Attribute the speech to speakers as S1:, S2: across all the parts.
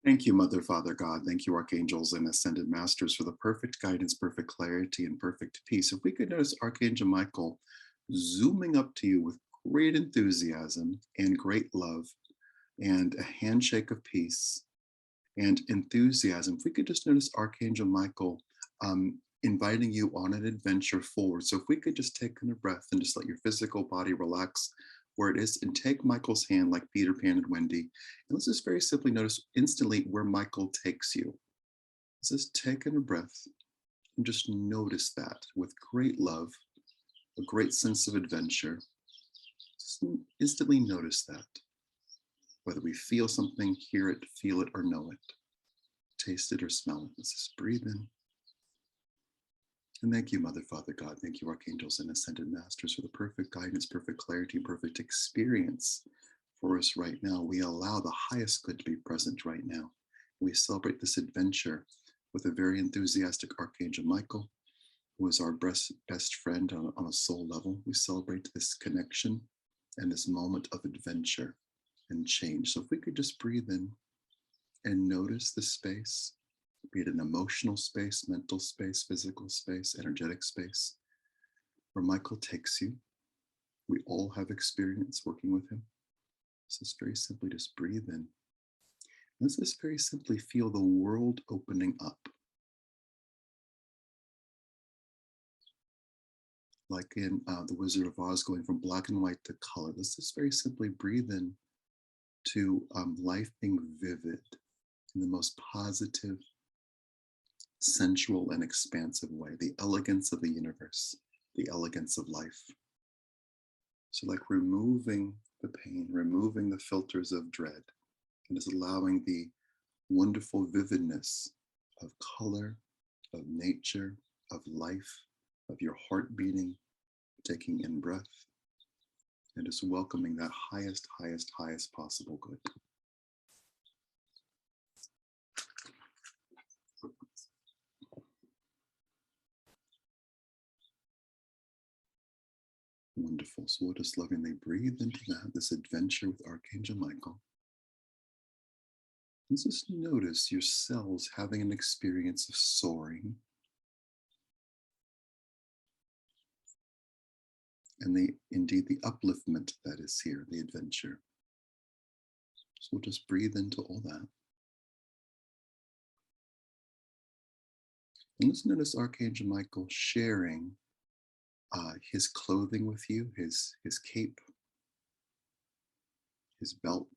S1: Thank you, Mother, Father, God. Thank you, Archangels and Ascended Masters, for the perfect guidance, perfect clarity, and perfect peace. If we could notice Archangel Michael zooming up to you with great enthusiasm and great love and a handshake of peace and enthusiasm. If we could just notice Archangel Michael inviting you on an adventure forward. So if we could just take in a breath and just let your physical body relax where it is and take Michael's hand like Peter Pan and Wendy. And let's just very simply notice instantly where Michael takes you. Let's just take in a breath and just notice that with great love, a great sense of adventure. Just instantly notice that. Whether we feel something, hear it, feel it, or know it, taste it or smell it. Let's just breathe in. And thank you, Mother, Father, God. Thank you, Archangels and Ascended Masters, for the perfect guidance, perfect clarity, and perfect experience for us right now. We allow the highest good to be present right now. We celebrate this adventure with a very enthusiastic Archangel Michael, who is our best friend on a soul level. We celebrate this connection and this moment of adventure and change. So if we could just breathe in and notice the space, be it an emotional space, mental space, physical space, energetic space, where Michael takes you. We all have experience working with him. So it's very simply just breathe in. Let's just very simply feel the world opening up. Like in The Wizard of Oz, going from black and white to color. Let's just very simply breathe in to life being vivid in the most positive, sensual, and expansive way, the elegance of the universe, the elegance of life. So, like removing the pain, removing the filters of dread, and just allowing the wonderful vividness of color, of nature, of life, of your heart beating, taking in breath, and just welcoming that highest, highest, highest possible good. Wonderful. So we'll just lovingly breathe into that, this adventure with Archangel Michael. And just notice your cells having an experience of soaring, and indeed the upliftment that is here, the adventure. So we'll just breathe into all that. And let's notice Archangel Michael sharing his clothing with you, his cape, his belt,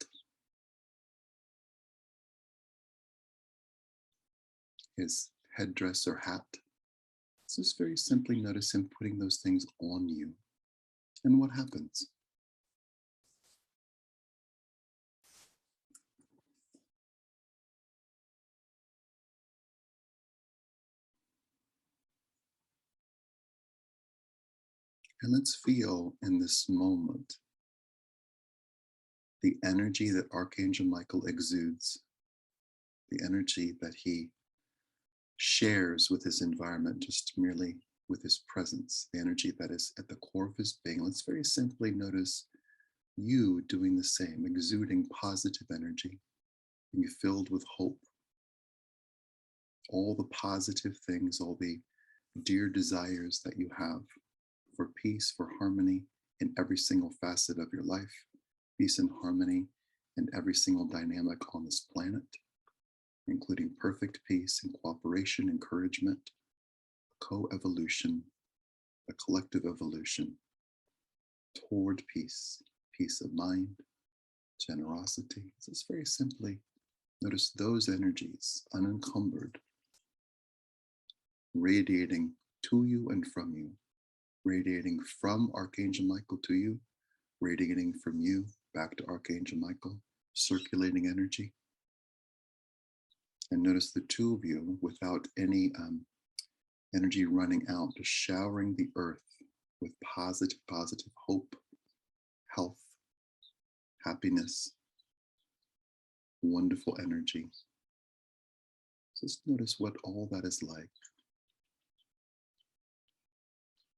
S1: his headdress or hat. So just very simply notice him putting those things on you. And what happens? And let's feel in this moment the energy that Archangel Michael exudes, the energy that he shares with his environment, just merely with his presence, the energy that is at the core of his being. Let's very simply notice you doing the same, exuding positive energy, being filled with hope, all the positive things, all the dear desires that you have for peace, for harmony in every single facet of your life, peace and harmony in every single dynamic on this planet, including perfect peace and cooperation, encouragement, co-evolution, a collective evolution toward peace, peace of mind, generosity. Just very simply notice those energies unencumbered, radiating to you and from you, radiating from Archangel Michael to you, radiating from you back to Archangel Michael, circulating energy. And notice the two of you without any energy running out, just showering the earth with positive, positive hope, health, happiness, wonderful energy. Just notice what all that is like.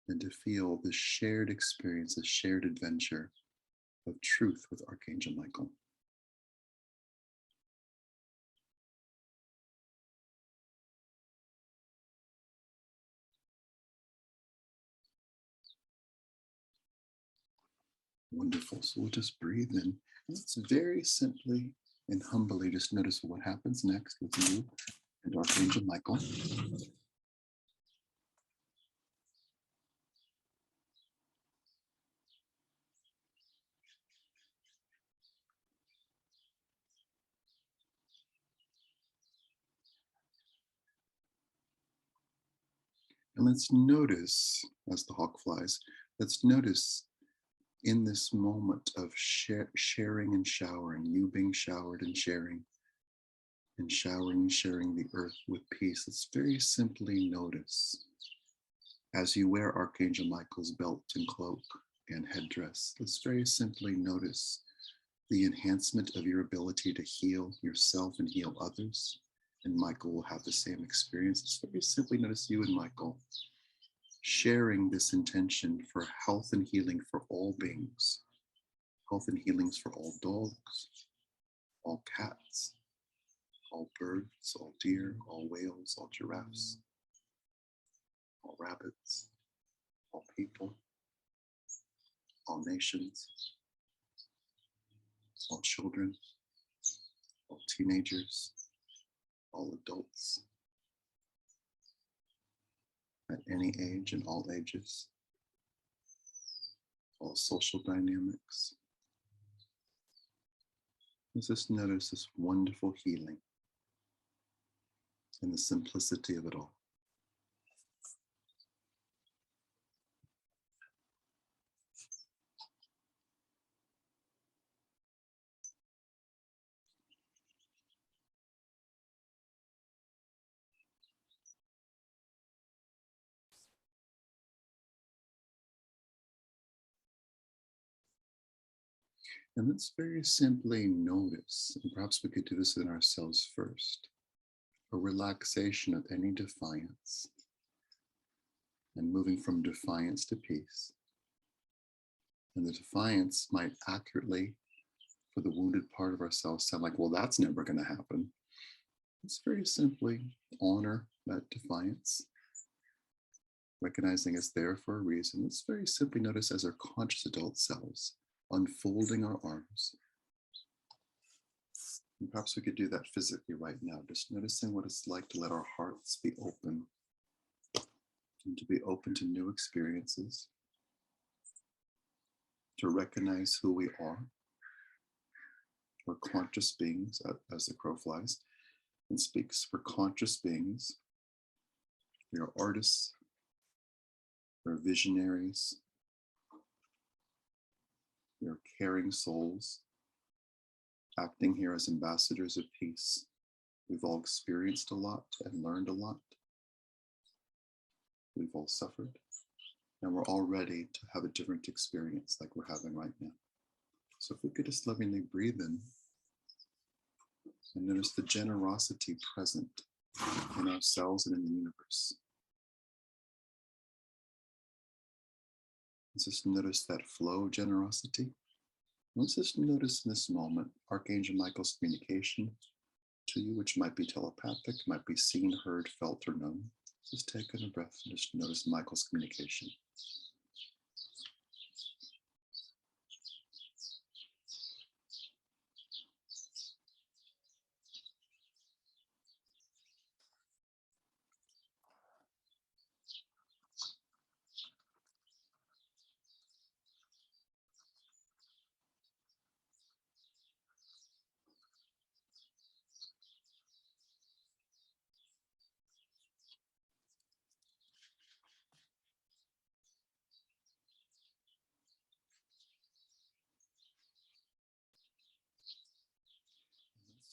S1: And to feel the shared experience, the shared adventure of truth with Archangel Michael. Wonderful. So we'll just breathe in. And let's very simply and humbly just notice what happens next with you and Archangel Michael. And let's notice, as the hawk flies, let's notice in this moment of sharing and showering, you being showered and showering and sharing the earth with peace. Let's very simply notice as you wear Archangel Michael's belt and cloak and headdress. Let's very simply notice the enhancement of your ability to heal yourself and heal others. And Michael will have the same experience. Let's very simply notice you and Michael sharing this intention for health and healing for all beings, health and healings for all dogs, all cats, all birds, all deer, all whales, all giraffes, all rabbits, all people, all nations, all children, all teenagers, all adults, at any age and all ages, all social dynamics. Let's just notice this wonderful healing and the simplicity of it all. And let's very simply notice, and perhaps we could do this in ourselves first, a relaxation of any defiance and moving from defiance to peace. And the defiance might accurately, for the wounded part of ourselves, sound like, well, that's never going to happen. Let's very simply honor that defiance, recognizing it's there for a reason. Let's very simply notice as our conscious adult selves, unfolding our arms. And perhaps we could do that physically right now, just noticing what it's like to let our hearts be open and to be open to new experiences, to recognize who we are. We're conscious beings, as the crow flies and speaks. We're conscious beings. We are artists. We're visionaries. We are caring souls, acting here as ambassadors of peace. We've all experienced a lot and learned a lot. We've all suffered, and we're all ready to have a different experience like we're having right now. So if we could just lovingly breathe in and notice the generosity present in ourselves and in the universe. Let's just notice that flow of generosity. Let's just notice in this moment Archangel Michael's communication to you, which might be telepathic, might be seen, heard, felt, or known. Just take in a breath and just notice Michael's communication.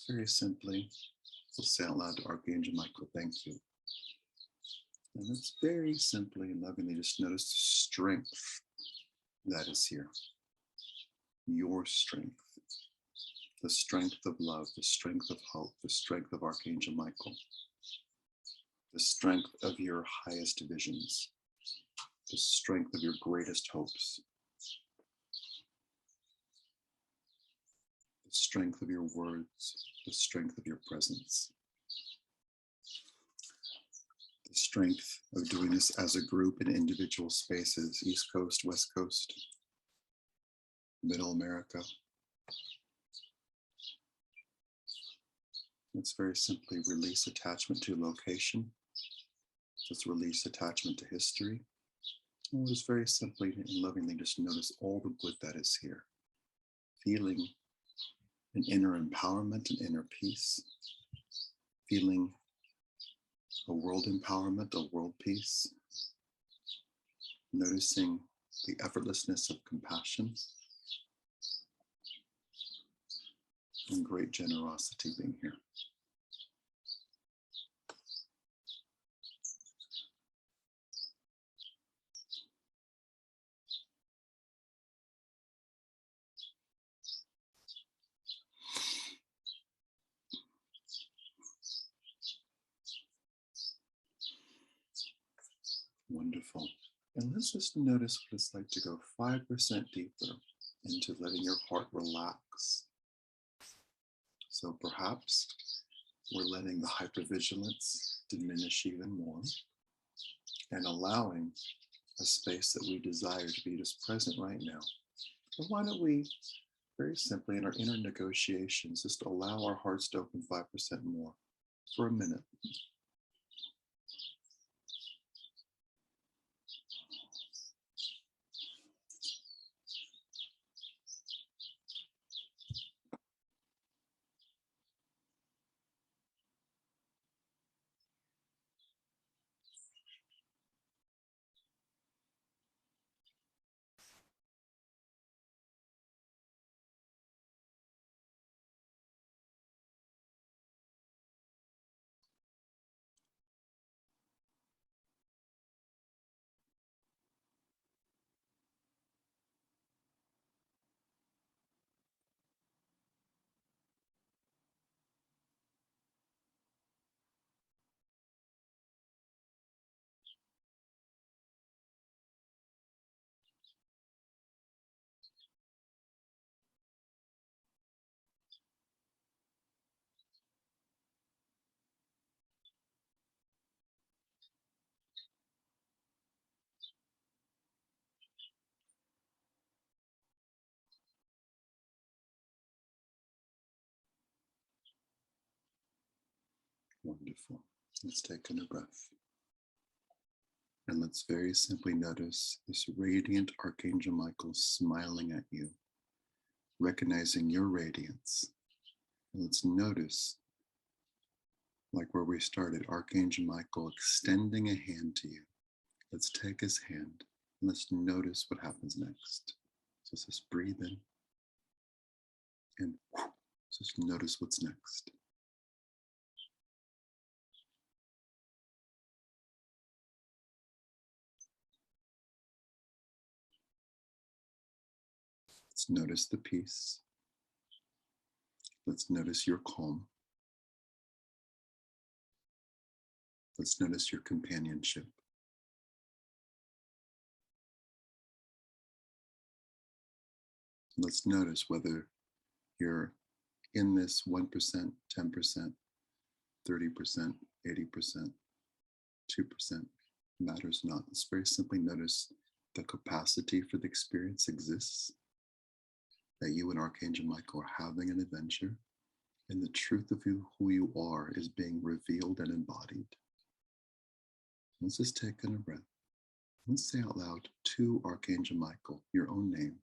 S1: Very simply, we'll say out loud to Archangel Michael, thank you. And let's very simply and lovingly just notice the strength that is here. Your strength. The strength of love, the strength of hope, the strength of Archangel Michael. The strength of your highest visions. The strength of your greatest hopes. The strength of your words. The strength of your presence. The strength of doing this as a group in individual spaces, East Coast, West Coast, Middle America. Let's very simply release attachment to location. Let's release attachment to history. And we'll just very simply and lovingly just notice all the good that is here. Feeling an inner empowerment, an inner peace. Feeling a world empowerment, a world peace. Noticing the effortlessness of compassion and great generosity being here. Wonderful. And let's just notice what it's like to go 5% deeper into letting your heart relax. So perhaps we're letting the hypervigilance diminish even more and allowing a space that we desire to be just present right now. So why don't we very simply in our inner negotiations just allow our hearts to open 5% more for a minute. Wonderful. Let's take in a breath. And let's very simply notice this radiant Archangel Michael smiling at you, recognizing your radiance. And let's notice, like where we started, Archangel Michael extending a hand to you. Let's take his hand and let's notice what happens next. So let's just breathe in and just notice what's next. Let's notice the peace. Let's notice your calm. Let's notice your companionship. Let's notice whether you're in this 1%, 10%, 30%, 80%, 2%, matters not. Let's very simply notice the capacity for the experience exists, that you and Archangel Michael are having an adventure, and the truth of who you are is being revealed and embodied. Let's just take in a breath. Let's say out loud to Archangel Michael, your own name.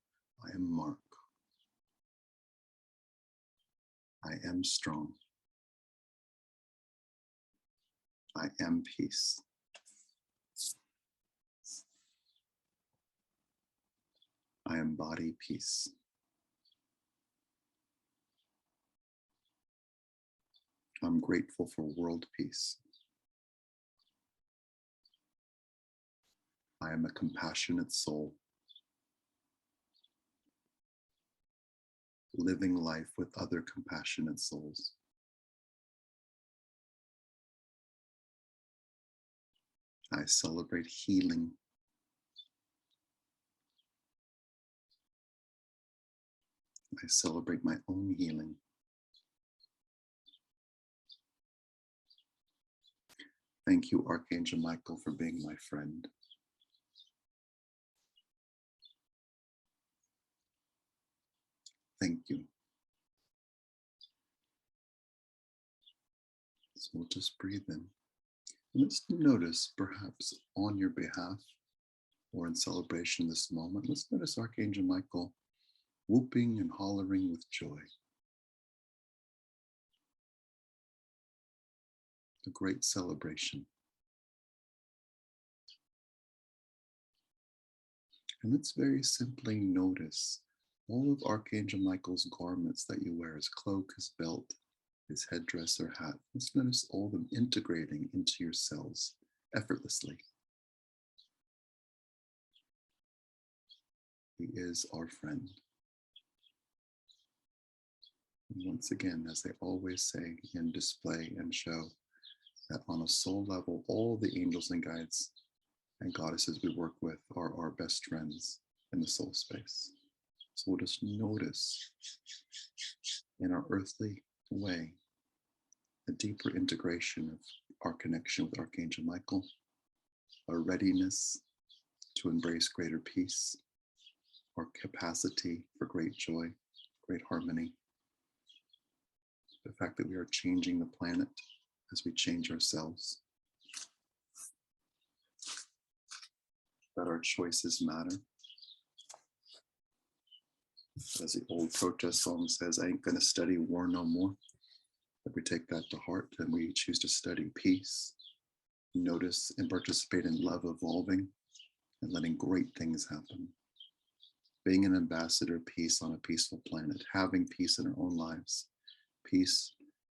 S1: I am Mark. I am strong. I am peace. I embody peace. I'm grateful for world peace. I am a compassionate soul, living life with other compassionate souls. I celebrate healing. I celebrate my own healing. Thank you, Archangel Michael, for being my friend. Thank you. So we'll just breathe in. Let's notice, perhaps on your behalf or in celebration this moment, let's notice Archangel Michael whooping and hollering with joy. A great celebration. And let's very simply notice all of Archangel Michael's garments that you wear, his cloak, his belt, his headdress or hat. Let's notice all of them integrating into your cells effortlessly. He is our friend. And once again, as they always say and display and show, that on a soul level, all the angels and guides and goddesses we work with are our best friends in the soul space. So we'll just notice in our earthly way a deeper integration of our connection with Archangel Michael, our readiness to embrace greater peace, our capacity for great joy, great harmony, the fact that we are changing the planet as we change ourselves, that our choices matter. As the old protest song says, I ain't gonna study war no more. That we take that to heart and we choose to study peace, notice and participate in love evolving and letting great things happen. Being an ambassador of peace on a peaceful planet, having peace in our own lives, peace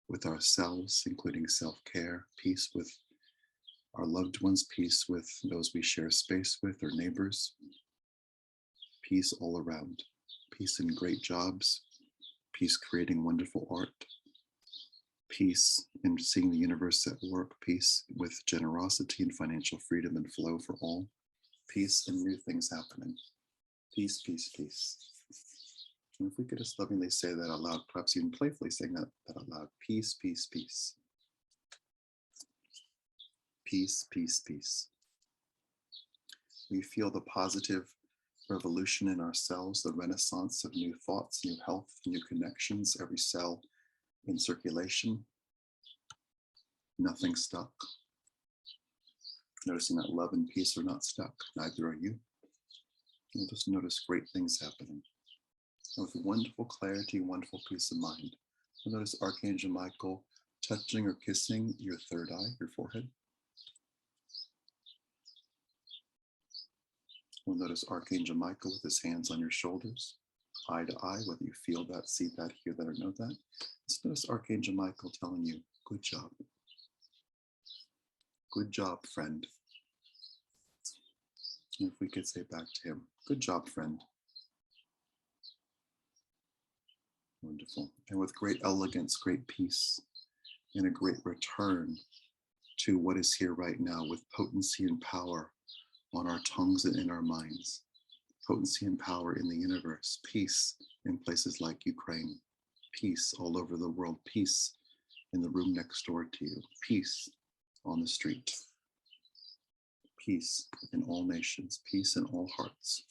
S1: with ourselves, including self-care, peace with our loved ones, peace with those we share space with, or neighbors, peace all around, peace in great jobs, peace creating wonderful art, peace in seeing the universe at work, peace with generosity and financial freedom and flow for all, peace and new things happening, peace, peace, peace. And if we could just lovingly say that out loud, perhaps even playfully saying that out loud, peace, peace, peace. Peace, peace, peace. We feel the positive revolution in ourselves, the renaissance of new thoughts, new health, new connections, every cell in circulation, nothing stuck. Noticing that love and peace are not stuck, neither are you. You'll just notice great things happening. And with wonderful clarity, wonderful peace of mind, you'll notice Archangel Michael touching or kissing your third eye, your forehead. We'll notice Archangel Michael with his hands on your shoulders, eye to eye, whether you feel that, see that, hear that, or know that. Let's notice Archangel Michael telling you, good job. Good job, friend. And if we could say back to him, good job, friend. Wonderful. And with great elegance, great peace, and a great return to what is here right now with potency and power on our tongues and in our minds, potency and power in the universe, peace in places like Ukraine, peace all over the world, peace in the room next door to you, peace on the street, peace in all nations, peace in all hearts,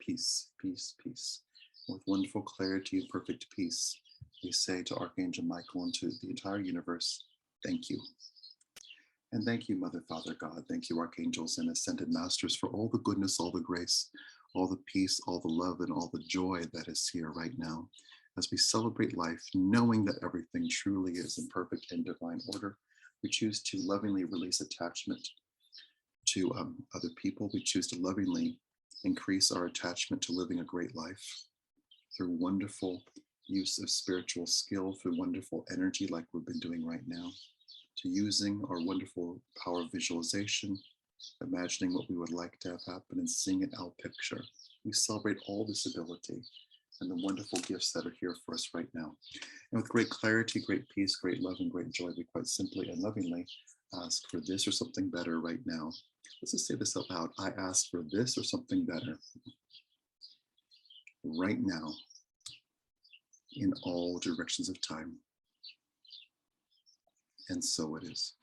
S1: peace, peace, peace. With wonderful clarity and perfect peace, we say to Archangel Michael and to the entire universe, thank you. And thank you, Mother, Father, God. Thank you, Archangels and Ascended Masters, for all the goodness, all the grace, all the peace, all the love, and all the joy that is here right now as we celebrate life, knowing that everything truly is in perfect and divine order. We choose to lovingly release attachment to other people. We choose to lovingly increase our attachment to living a great life through wonderful use of spiritual skill, through wonderful energy like we've been doing right now, to using our wonderful power of visualization, imagining what we would like to have happen and seeing it out picture. We celebrate all this ability and the wonderful gifts that are here for us right now. And with great clarity, great peace, great love, and great joy, we quite simply and lovingly ask for this or something better right now. Let's just say this out loud. I ask for this or something better right now in all directions of time. And so it is.